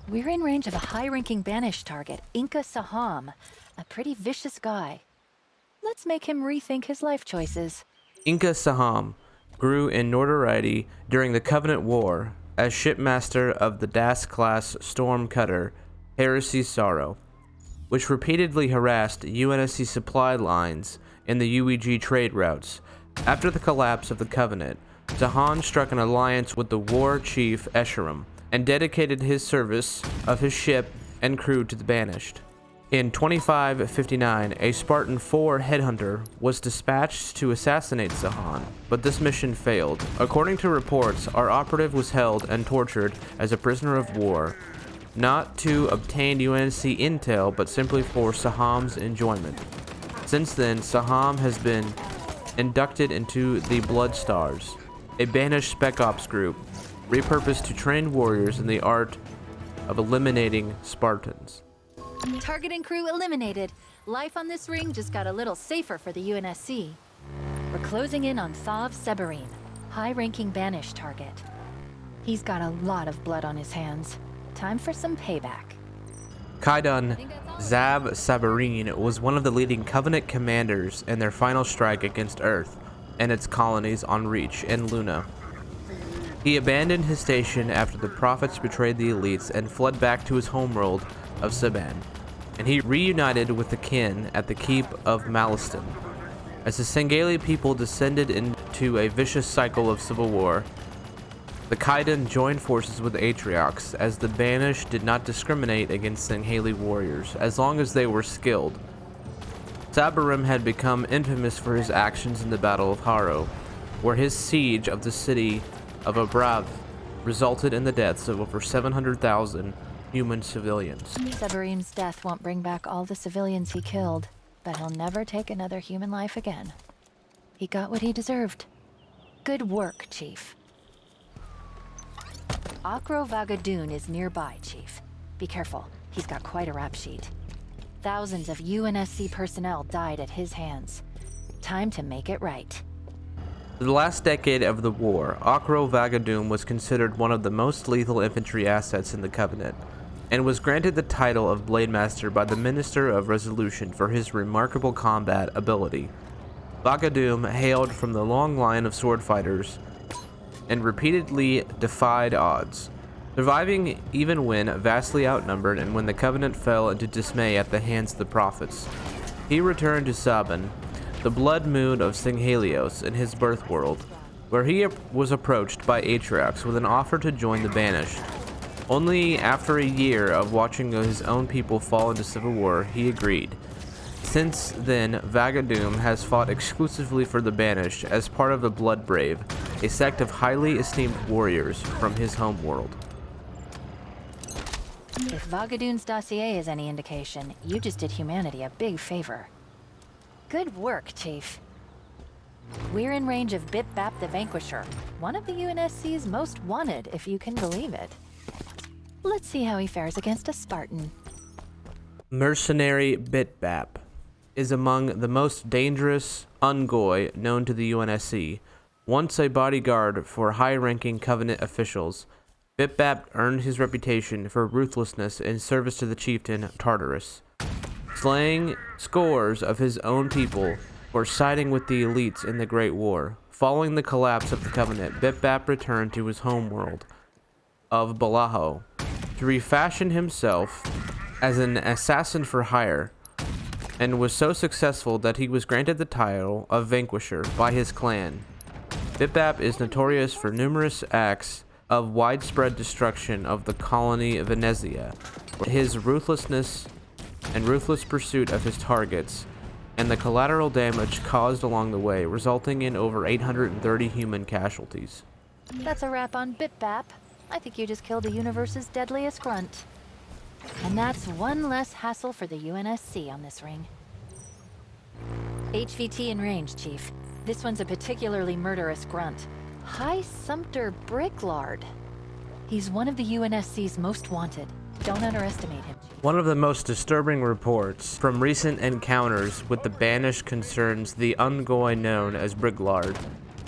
We're in range of a high-ranking Banished target, Inka Saham, a pretty vicious guy. Let's make him rethink his life choices. Inka Saham grew in notoriety during the Covenant War as shipmaster of the DAS-class storm cutter Heresy's Sorrow, which repeatedly harassed UNSC supply lines in the UEG trade routes. After the collapse of the Covenant, Saham struck an alliance with the war chief Escharum and dedicated his service of his ship and crew to the Banished. In 2559, a Spartan 4 headhunter was dispatched to assassinate Saham, but this mission failed. According to reports, our operative was held and tortured as a prisoner of war, not to obtain UNSC intel, but simply for Saham's enjoyment. Since then, Saham has been inducted into the Blood Stars, a Banished spec ops group repurposed to train warriors in the art of eliminating Spartans. Target and crew eliminated. Life on this ring just got a little safer for the UNSC. We're closing in on Akra Vagaduun, high-ranking Banished target. He's got a lot of blood on his hands. Time for some payback. Kaidun Bar'Sabharin was one of the leading Covenant commanders in their final strike against Earth and its colonies on Reach and Luna. He abandoned his station after the prophets betrayed the elites and fled back to his homeworld of Saban, and he reunited with the kin at the keep of Maliston. As the Sangheili people descended into a vicious cycle of civil war, the Kaidun joined forces with Atriox, as the Banished did not discriminate against Sangheili warriors as long as they were skilled. Sabarim had become infamous for his actions in the Battle of Harrow, where his siege of the city of Abrav resulted in the deaths of over 700,000 human civilians. Sabarim's death won't bring back all the civilians he killed, but he'll never take another human life again. He got what he deserved. Good work, Chief. Akra Vagaduun is nearby, Chief. Be careful, he's got quite a rap sheet. Thousands of UNSC personnel died at his hands. Time to make it right. For the last decade of the war, Akra Vagaduun was considered one of the most lethal infantry assets in the Covenant, and was granted the title of Blade Master by the Minister of Resolution for his remarkable combat ability. Vagaduun hailed from the long line of sword fighters and repeatedly defied odds, surviving even when vastly outnumbered and when the Covenant fell into dismay at the hands of the prophets. He returned to Saban, the blood moon of Singhelios, in his birth world, where he was approached by Atriox with an offer to join the Banished. Only after a year of watching his own people fall into civil war, he agreed. Since then, Vagaduun has fought exclusively for the Banished as part of the Blood Brave, a sect of highly esteemed warriors from his homeworld. If Vagaduun's dossier is any indication, you just did humanity a big favor. Good work, Chief. We're in range of Bipbap the Vanquisher, one of the UNSC's most wanted, if you can believe it. Let's see how he fares against a Spartan. Mercenary Bipbap is among the most dangerous Ungoi known to the UNSC. Once a bodyguard for high-ranking Covenant officials, Bipbap earned his reputation for ruthlessness in service to the chieftain Tartarus, slaying scores of his own people or siding with the elites in the Great War. Following the collapse of the Covenant, Bipbap returned to his homeworld of Balaho to refashion himself as an assassin for hire, and was so successful that he was granted the title of Vanquisher by his clan. Bipbap is notorious for numerous acts of widespread destruction of the colony of Venezia. His ruthlessness and ruthless pursuit of his targets, and the collateral damage caused along the way, resulting in over 830 human casualties. That's a wrap on Bipbap. I think you just killed the universe's deadliest grunt. And that's one less hassle for the UNSC on this ring. HVT in range, Chief. This one's a particularly murderous grunt. High Sumpter Briglard. He's one of the UNSC's most wanted. Don't underestimate him. One of the most disturbing reports from recent encounters with the Banished concerns the Ungoi known as Briglard.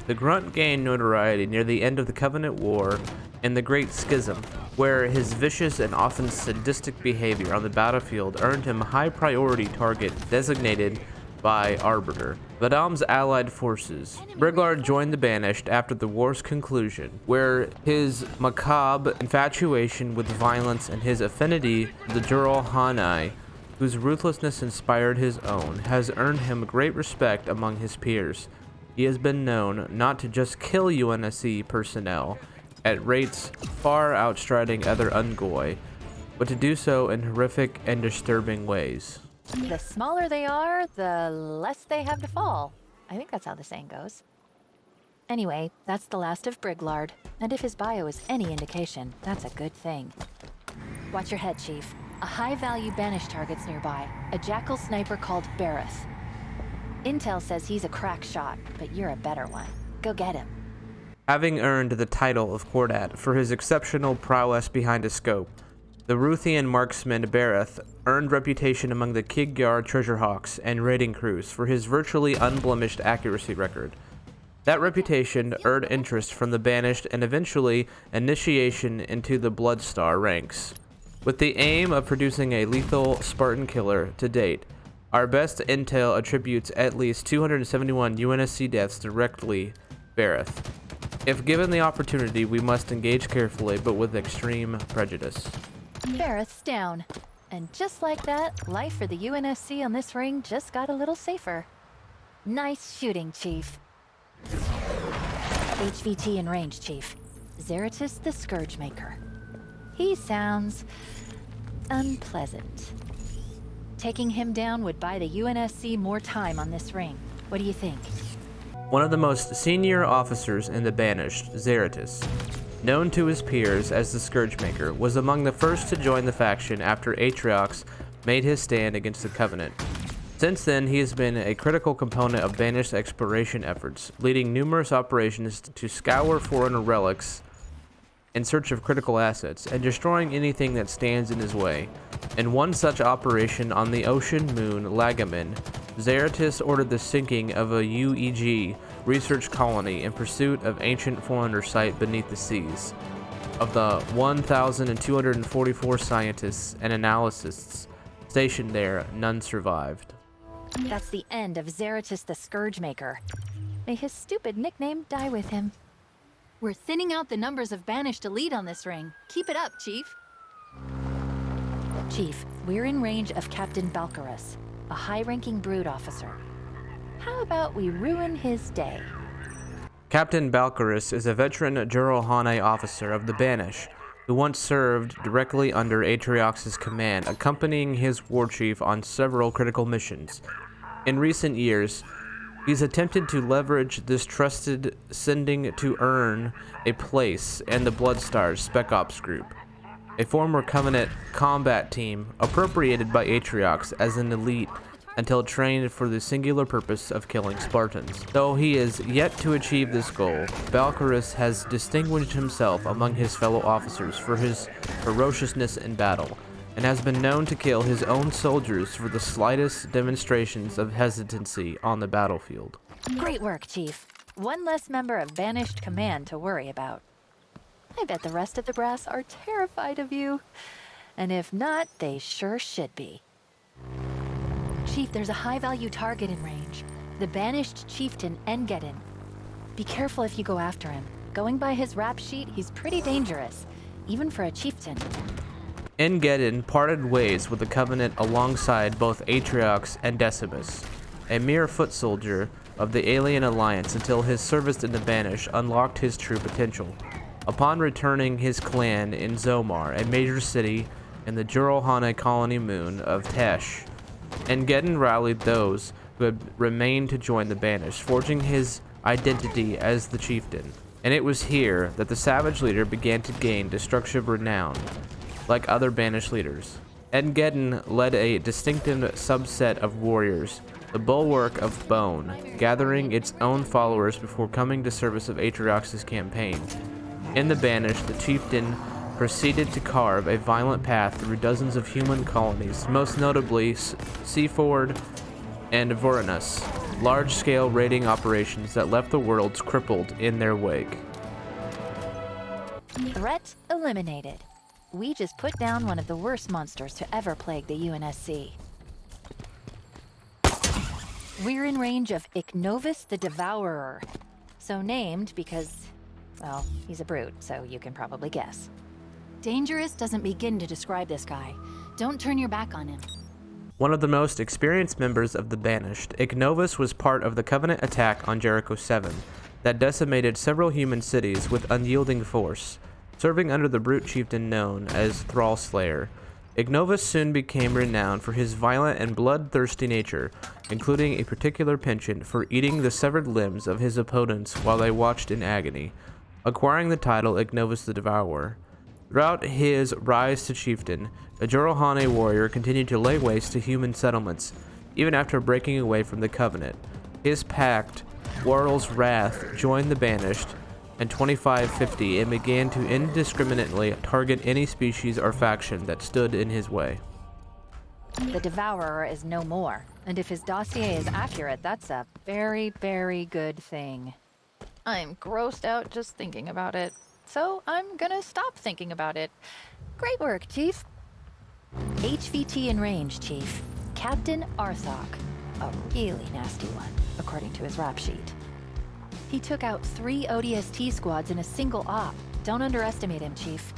The Grunt gained notoriety near the end of the Covenant War and the Great Schism, where his vicious and often sadistic behavior on the battlefield earned him a high-priority target designated by Arbiter, Vadam's allied forces. Briglard joined the Banished after the war's conclusion, where his macabre infatuation with violence and his affinity to the Jurul Hanai, whose ruthlessness inspired his own, has earned him great respect among his peers. He has been known not to just kill UNSC personnel at rates far outstriding other Ungoi, but to do so in horrific and disturbing ways. The smaller they are, the less they have to fall. I think that's how the saying goes. Anyway, that's the last of Briglard, and if his bio is any indication, that's a good thing. Watch your head, Chief. A high-value Banished target's nearby, a jackal sniper called Barroth. Intel says he's a crack shot, but you're a better one. Go get him. Having earned the title of Cordat for his exceptional prowess behind a scope, the Ruthian marksman Barroth earned reputation among the Kigyar treasure-hawks and raiding crews for his virtually unblemished accuracy record. That reputation earned interest from the Banished and eventually initiation into the Bloodstar ranks. With the aim of producing a lethal Spartan killer to date, our best intel attributes at least 271 UNSC deaths directly Barroth. If given the opportunity, we must engage carefully, but with extreme prejudice. Barroth's down. And just like that, life for the UNSC on this ring just got a little safer. Nice shooting, Chief. HVT in range, Chief. Zaratis the Scourgemaker. He sounds unpleasant. Taking him down would buy the UNSC more time on this ring. What do you think? One of the most senior officers in the Banished, Zaratis, known to his peers as the Scourgemaker, was among the first to join the faction after Atriox made his stand against the Covenant. Since then, he has been a critical component of Banished exploration efforts, leading numerous operations to scour foreign relics in search of critical assets, and destroying anything that stands in his way. In one such operation on the ocean moon Lagamin, Zaratis ordered the sinking of a UEG research colony in pursuit of ancient Forerunner site beneath the seas. Of the 1,244 scientists and analysts stationed there, none survived. That's the end of Zaratis the Scourgemaker. May his stupid nickname die with him. We're thinning out the numbers of Banished elite on this ring. Keep it up, Chief. Chief, we're in range of Captain Balcarus, a high-ranking brood officer. How about we ruin his day? Captain Balcarus is a veteran Jurul Hanai officer of the Banished, who once served directly under Atriox's command, accompanying his war chief on several critical missions. In recent years, he's attempted to leverage this trusted sending to earn a place in the Bloodstar's Spec Ops group, a former Covenant combat team appropriated by Atriox as an elite until trained for the singular purpose of killing Spartans. Though he is yet to achieve this goal, Balcarus has distinguished himself among his fellow officers for his ferociousness in battle, and has been known to kill his own soldiers for the slightest demonstrations of hesitancy on the battlefield. Great work, Chief. One less member of Banished Command to worry about. I bet the rest of the brass are terrified of you. And if not, they sure should be. Chief, there's a high-value target in range. The Banished chieftain Engeddon. Be careful if you go after him. Going by his rap sheet, he's pretty dangerous, even for a chieftain. Engeddon parted ways with the Covenant alongside both Atriox and Decimus, a mere foot soldier of the Alien Alliance until his service in the Banished unlocked his true potential. Upon returning his clan in Zomar, a major city in the Jurul Hanai colony moon of Tesh, Engeddon rallied those who had remained to join the Banished, forging his identity as the chieftain. And it was here that the savage leader began to gain destructive renown, like other Banished leaders. Engeddon led a distinctive subset of warriors, the Bulwark of Bone, gathering its own followers before coming to service of Atriox's campaign. In the Banished, the chieftain proceeded to carve a violent path through dozens of human colonies, most notably Seaford and Vorenus, large-scale raiding operations that left the worlds crippled in their wake. Threat eliminated. We just put down one of the worst monsters to ever plague the UNSC. We're in range of Ik'novus the Devourer. So named because, well, he's a brute, so you can probably guess. Dangerous doesn't begin to describe this guy. Don't turn your back on him. One of the most experienced members of the Banished, Ik'novus was part of the Covenant attack on Jericho 7 that decimated several human cities with unyielding force, serving under the brute chieftain known as Thrall Slayer. Ik'novus soon became renowned for his violent and bloodthirsty nature, including a particular penchant for eating the severed limbs of his opponents while they watched in agony, acquiring the title Ik'novus the Devourer. Throughout his rise to chieftain, a Jorohane warrior continued to lay waste to human settlements, even after breaking away from the Covenant. His pact, Warl's Wrath, joined the Banished in 2550 and began to indiscriminately target any species or faction that stood in his way. The Devourer is no more, and if his dossier is accurate, that's a very, very good thing. I'm grossed out just thinking about it, so I'm gonna stop thinking about it. Great work, Chief. HVT in range, Chief. Captain Arthak. A really nasty one, according to his rap sheet. He took out 3 ODST squads in a single op. Don't underestimate him, Chief.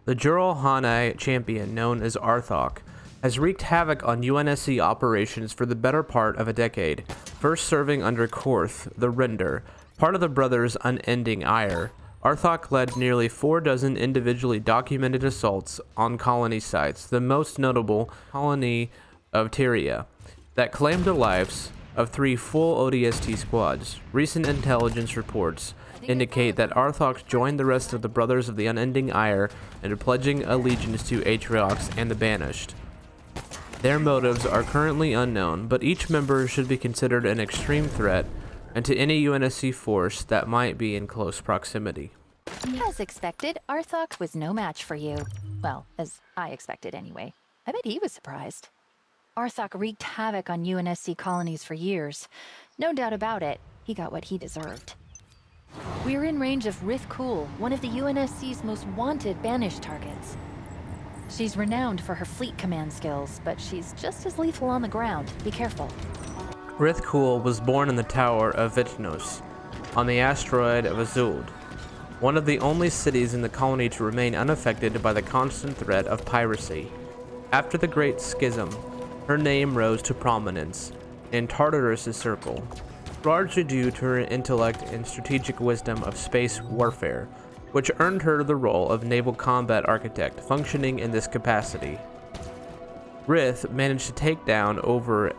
The Jorohane champion, known as Arthak, has wreaked havoc on UNSC operations for the better part of a decade, first serving under Korth, the Render, part of the Brothers' unending ire. Arthak led nearly 4 dozen individually documented assaults on colony sites, the most notable colony of Tyria, that claimed the lives of 3 full ODST squads. Recent intelligence reports indicate that Arthak joined the rest of the Brothers of the Unending Ire in pledging allegiance to Atriox and the Banished. Their motives are currently unknown, but each member should be considered an extreme threat and to any UNSC force that might be in close proximity. As expected, Arthak was no match for you. Well, as I expected anyway. I bet he was surprised. Arthak wreaked havoc on UNSC colonies for years. No doubt about it, he got what he deserved. We're in range of Rith Cool, one of the UNSC's most wanted banished targets. She's renowned for her fleet command skills, but she's just as lethal on the ground. Be careful. Rith Cool was born in the Tower of Vitnos, on the asteroid of Azuld, one of the only cities in the colony to remain unaffected by the constant threat of piracy. After the Great Schism, her name rose to prominence in Tartarus' circle, largely due to her intellect and strategic wisdom of space warfare, which earned her the role of naval combat architect, functioning in this capacity. Rith managed to take down over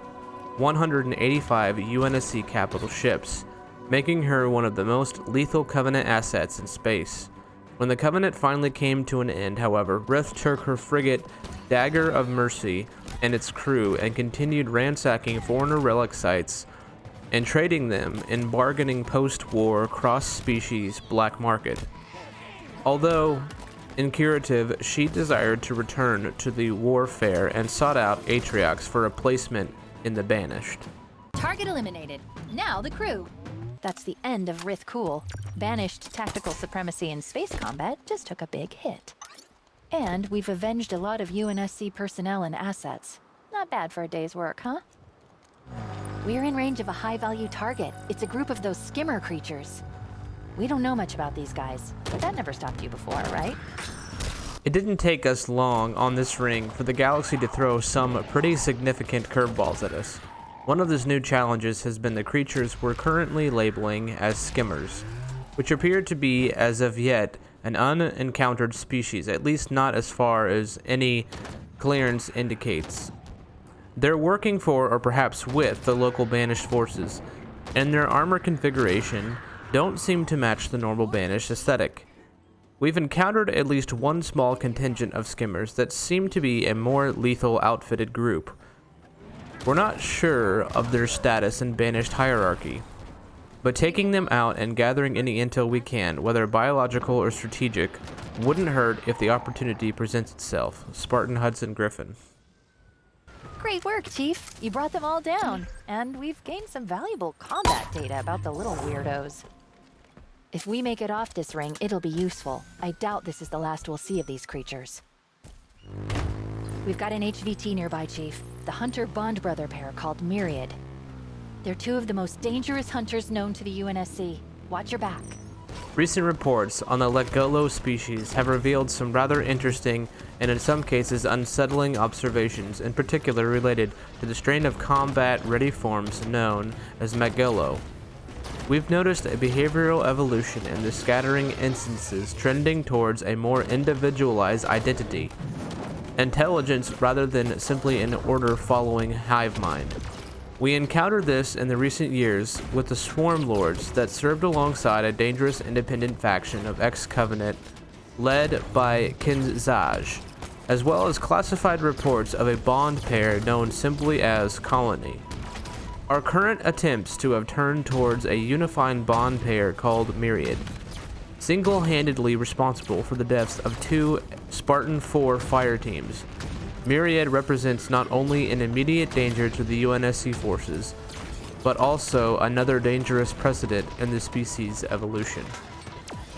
185 UNSC capital ships, making her one of the most lethal Covenant assets in space. When the Covenant finally came to an end, however, Rith took her frigate Dagger of Mercy and its crew and continued ransacking foreigner relic sites and trading them in bargaining post-war cross-species black market. Although incurative, she desired to return to the warfare and sought out Atriox for a placement in the Banished. Target eliminated. Now the crew. That's the end of Rith Cool. Banished tactical supremacy in space combat just took a big hit. And we've avenged a lot of UNSC personnel and assets. Not bad for a day's work, huh? We're in range of a high-value target. It's a group of those skimmer creatures. We don't know much about these guys, but that never stopped you before, right? It didn't take us long on this ring for the galaxy to throw some pretty significant curveballs at us. One of those new challenges has been the creatures we're currently labeling as Skimmers, which appear to be, as of yet, an unencountered species, at least not as far as any clearance indicates. They're working for, or perhaps with, the local Banished forces, and their armor configuration don't seem to match the normal Banished aesthetic. We've encountered at least one small contingent of Skimmers that seem to be a more lethal outfitted group. We're not sure of their status in Banished hierarchy, but taking them out and gathering any intel we can, whether biological or strategic, wouldn't hurt if the opportunity presents itself. Spartan Hudson Griffin. Great work, Chief. You brought them all down, and we've gained some valuable combat data about the little weirdos. If we make it off this ring, it'll be useful. I doubt this is the last we'll see of these creatures. We've got an HVT nearby, Chief. The hunter bond brother pair called Myriad. They're two of the most dangerous hunters known to the UNSC. Watch your back. Recent reports on the Legolo species have revealed some rather interesting and in some cases unsettling observations, in particular related to the strain of combat-ready forms known as Megalo. We've noticed a behavioral evolution in the scattering instances trending towards a more individualized identity, intelligence rather than simply an order-following hive mind. We encountered this in the recent years with the Swarm Lords that served alongside a dangerous independent faction of ex-Covenant led by Kinzaj, as well as classified reports of a bond pair known simply as Colony. Our current attempts to have turned towards a unifying bond pair called Myriad, single-handedly responsible for the deaths of 2 Spartan 4 fire teams. Myriad represents not only an immediate danger to the UNSC forces, but also another dangerous precedent in the species' evolution.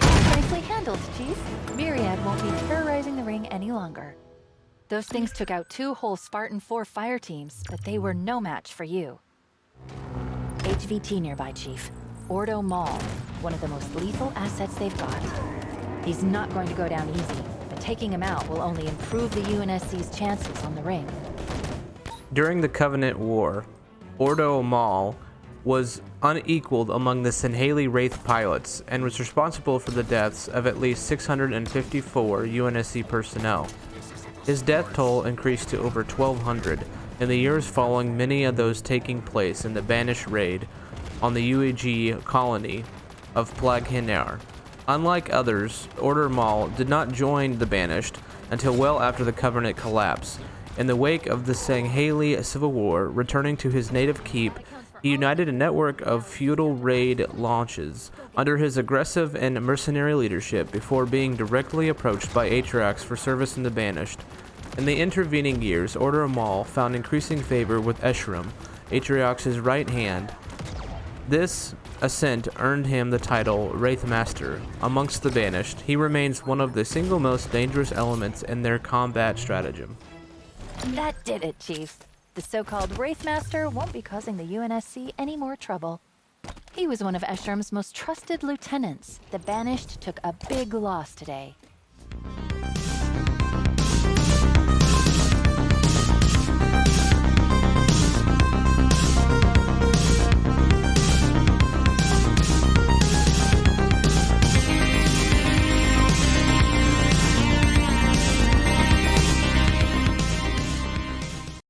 Nicely handled, Chief. Myriad won't be terrorizing the ring any longer. Those things took out 2 whole Spartan 4 fire teams, but they were no match for you. HVT nearby, Chief. Ordo Mal, one of the most lethal assets they've got. He's not going to go down easy, but taking him out will only improve the UNSC's chances on the ring. During the Covenant War, Ordo Mal was unequaled among the Sinhaley Wraith pilots and was responsible for the deaths of at least 654 UNSC personnel. His death toll increased to over 1,200 in the years following, many of those taking place in the Banished raid on the UAG colony of Plaghinar. Unlike others, Ordo Mal did not join the Banished until well after the Covenant collapse. In the wake of the Sinhaley Civil War, returning to his native keep, he united a network of feudal raid launches under his aggressive and mercenary leadership before being directly approached by Atrax for service in the Banished. In the intervening years, Ordo Mal found increasing favor with Escharum, Atrax's right hand. This ascent earned him the title Wraith Master. Amongst the Banished, he remains one of the single most dangerous elements in their combat stratagem. That did it, Chief. The so-called Wraith Master won't be causing the UNSC any more trouble. He was one of Escherum's most trusted lieutenants. The Banished took a big loss today.